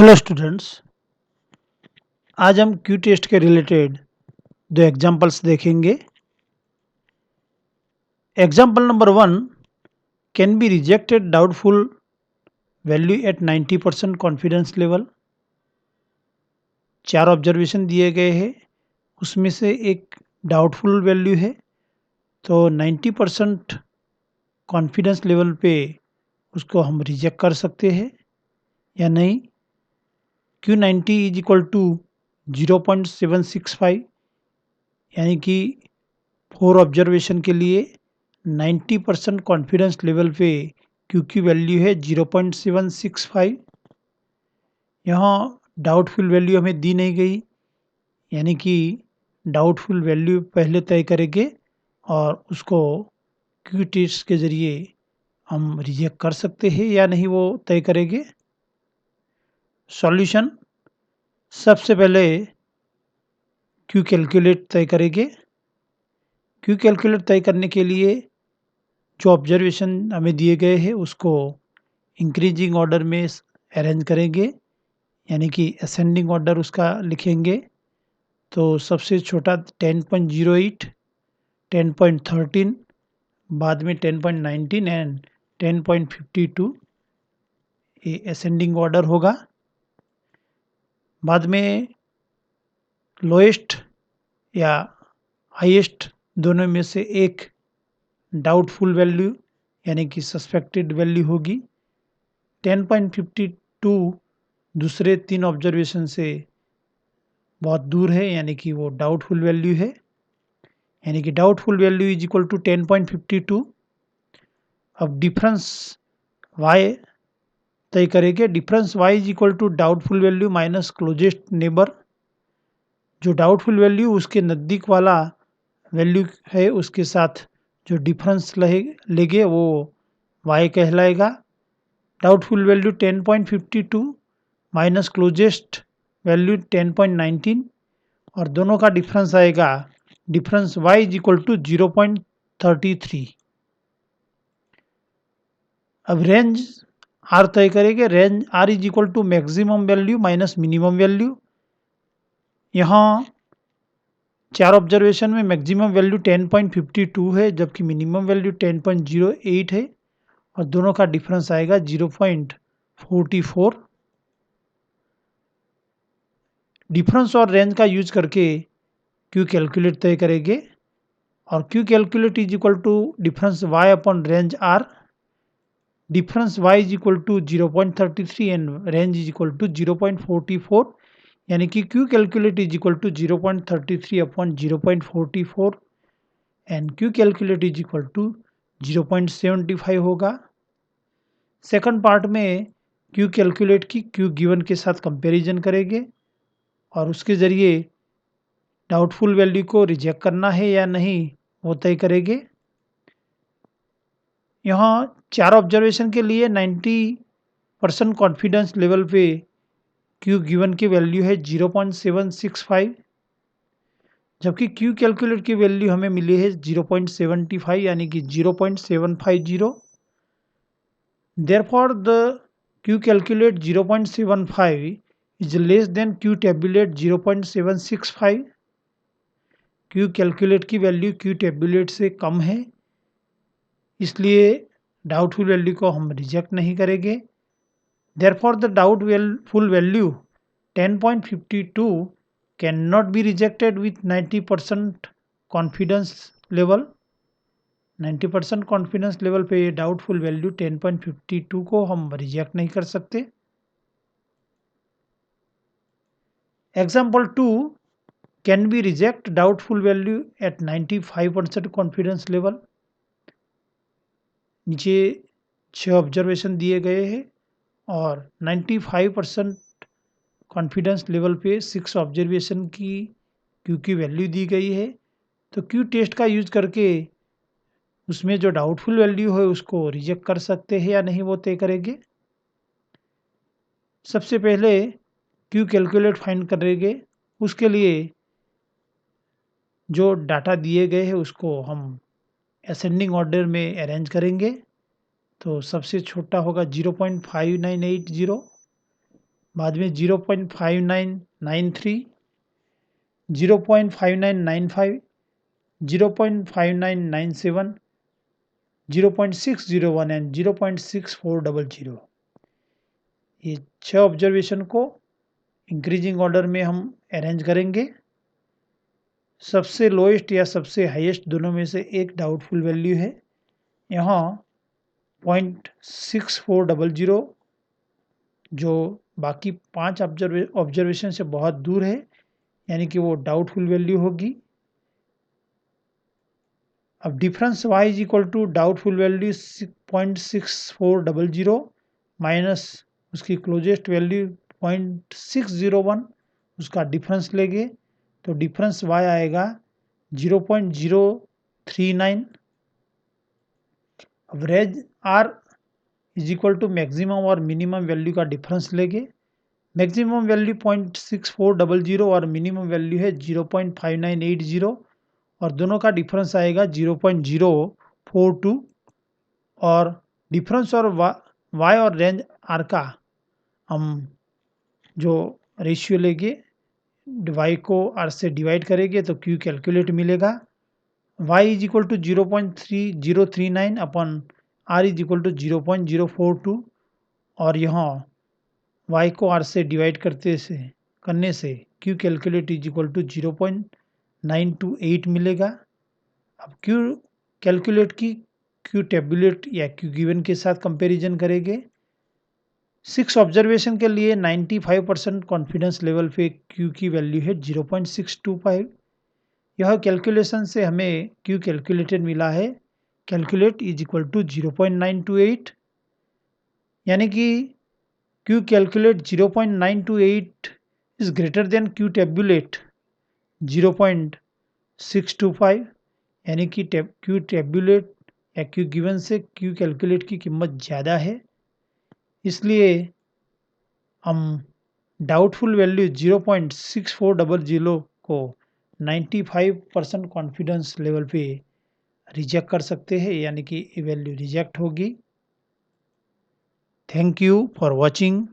Hello students, आज हम Q test के रिलेटेड दो एग्जांपल्स देखेंगे। Example number 1, can be rejected doubtful value at 90% confidence level. 4 observation दिए गए हैं, उसमें से एक डाउटफुल वैल्यू है, तो 90% कॉन्फिडेंस लेवल पे उसको हम रिजेक्ट कर सकते हैं या नहीं। Q90 इज इक्वल टू 0.765, यानी कि 4 ऑब्जर्वेशन के लिए 90% कॉन्फिडेंस लेवल पे क्यू की वैल्यू है 0.765। यहाँ डाउटफुल वैल्यू हमें दी नहीं गई, यानी कि डाउटफुल वैल्यू पहले तय करेंगे और उसको क्यू टेस्ट के ज़रिए हम रिजेक्ट कर सकते हैं या नहीं वो तय करेंगे। सॉल्यूशन, सबसे पहले क्यू कैलकुलेट तय करेंगे। क्यू कैलकुलेट तय करने के लिए जो ऑब्जर्वेशन हमें दिए गए हैं उसको इंक्रीजिंग ऑर्डर में अरेंज करेंगे, यानी कि असेंडिंग ऑर्डर उसका लिखेंगे। तो सबसे छोटा 10.08, 10.13, बाद में 10.19 एंड 10.52, ये असेंडिंग ऑर्डर होगा। बाद में लोएस्ट या हाईएस्ट दोनों में से एक डाउटफुल वैल्यू यानी कि सस्पेक्टेड वैल्यू होगी। 10.52 दूसरे 3 ऑब्जर्वेशन से बहुत दूर है, यानी कि वो डाउटफुल वैल्यू है, यानी कि doubtful value is equal to 10.52। अब डिफरेंस y तय करेंगे। Difference y is equal to doubtful value minus closest neighbour. जो डाउटफुल वैल्यू उसके नज़दीक वाला वैल्यू है उसके साथ जो डिफरेंस लेंगे वो y कहलाएगा। Doubtful value 10.52 minus closest value 10.19 और दोनों का डिफरेंस आएगा, difference y is equal to 0.33। अब रेंज r तय करेंगे। Range r is equal to maximum value minus minimum value. यहाँ 4 ऑब्जर्वेशन में मैक्सिमम वैल्यू 10.52 है, जबकि मिनिमम वैल्यू 10.08 है और दोनों का डिफरेंस आएगा 0.44। डिफरेंस और रेंज का यूज करके क्यू कैलकुलेट तय करेंगे और Q calculate is equal to difference y upon range r। Difference y is equal to 0.33 and range is equal to 0.44, यानी कि Q calculate is equal to 0.33 upon 0.44 and Q calculate is equal to 0.75 होगा। Second part में Q calculate की Q given के साथ comparison करेंगे और उसके ज़रिए डाउटफुल वैल्यू को रिजेक्ट करना है या नहीं वो तय करेंगे। यहाँ 4 ऑब्जर्वेशन के लिए 90% कॉन्फिडेंस लेवल पे क्यू गिवन की वैल्यू है 0.765, जबकि क्यू कैलकुलेट की वैल्यू हमें मिली है 0.75, यानी कि 0.750। Therefore, the Q calculate 0.75 is less than Q tabulate 0.765। Q calculate की वैल्यू Q tabulate से कम है, इसलिए डाउटफुल वैल्यू को हम रिजेक्ट नहीं करेंगे। Therefore, the doubtful value 10.52 cannot be rejected with 90% confidence level। 90% confidence level पे डाउटफुल वैल्यू 10.52 को हम रिजेक्ट नहीं कर सकते। Example 2, can be reject doubtful value at 95% confidence level. नीचे 6 ऑब्जर्वेशन दिए गए हैं और 95% कॉन्फिडेंस लेवल पे 6 ऑब्जर्वेशन की क्यू की वैल्यू दी गई है। तो क्यू टेस्ट का यूज करके उसमें जो डाउटफुल वैल्यू है उसको रिजेक्ट कर सकते हैं या नहीं वो तय करेंगे। सबसे पहले क्यू कैलकुलेट फाइंड करेंगे। उसके लिए जो डाटा दिए गए हैं उसको हम असेंडिंग ऑर्डर में अरेंज करेंगे। तो सबसे छोटा होगा 0.5980, बाद में 0.5993, 0.5995, 0.5997, 0.601 एंड 0.6400। ये 6 ऑब्जर्वेशन को इंक्रीजिंग ऑर्डर में हम अरेंज करेंगे। सबसे लोएस्ट या सबसे हाईएस्ट दोनों में से एक डाउटफुल वैल्यू है। यहाँ 0.6400 जो बाकी 5 ऑब्जर्वेशन से बहुत दूर है, यानी कि वो डाउटफुल वैल्यू होगी। अब difference y is equal to doubtful value 0.6400 minus उसकी क्लोजेस्ट वैल्यू 0.601, उसका डिफरेंस लेंगे तो डिफरेंस y आएगा 0.039। अब range r is equal to maximum और मिनिमम वैल्यू का डिफरेंस लेंगे। मैक्सिमम वैल्यू 0.6400 और मिनिमम वैल्यू है 0.5980 और दोनों का डिफरेंस आएगा 0.042 और डिफरेंस और y और रेंज r का हम जो रेशियो लेंगे y को r से डिवाइड करेंगे तो q कैलकुलेट मिलेगा। y is equal to 0.3039 upon r is equal to 0.042 और यहाँ y को r से डिवाइड करने से q calculate is equal to 0.928 मिलेगा। अब q कैलकुलेट की q टेबुलेट या q गिवन के साथ कंपैरिजन करेंगे। 6 ऑब्जर्वेशन के लिए 95% कॉन्फिडेंस लेवल पे q की वैल्यू है 0.625। यह कैलकुलेशन से हमें q कैलकुलेटेड मिला है, कैलकुलेट इज इक्वल टू 0.928, यानी कि q calculate 0.928 is greater than q tabulate 0.625, यानी कि q tabulate या q given से q calculate की कीमत ज़्यादा है। इसलिए हम डाउटफुल वैल्यू 0.6400 को 95% कॉन्फिडेंस लेवल पे रिजेक्ट कर सकते हैं, यानी कि ये वैल्यू रिजेक्ट होगी। Thank you for watching.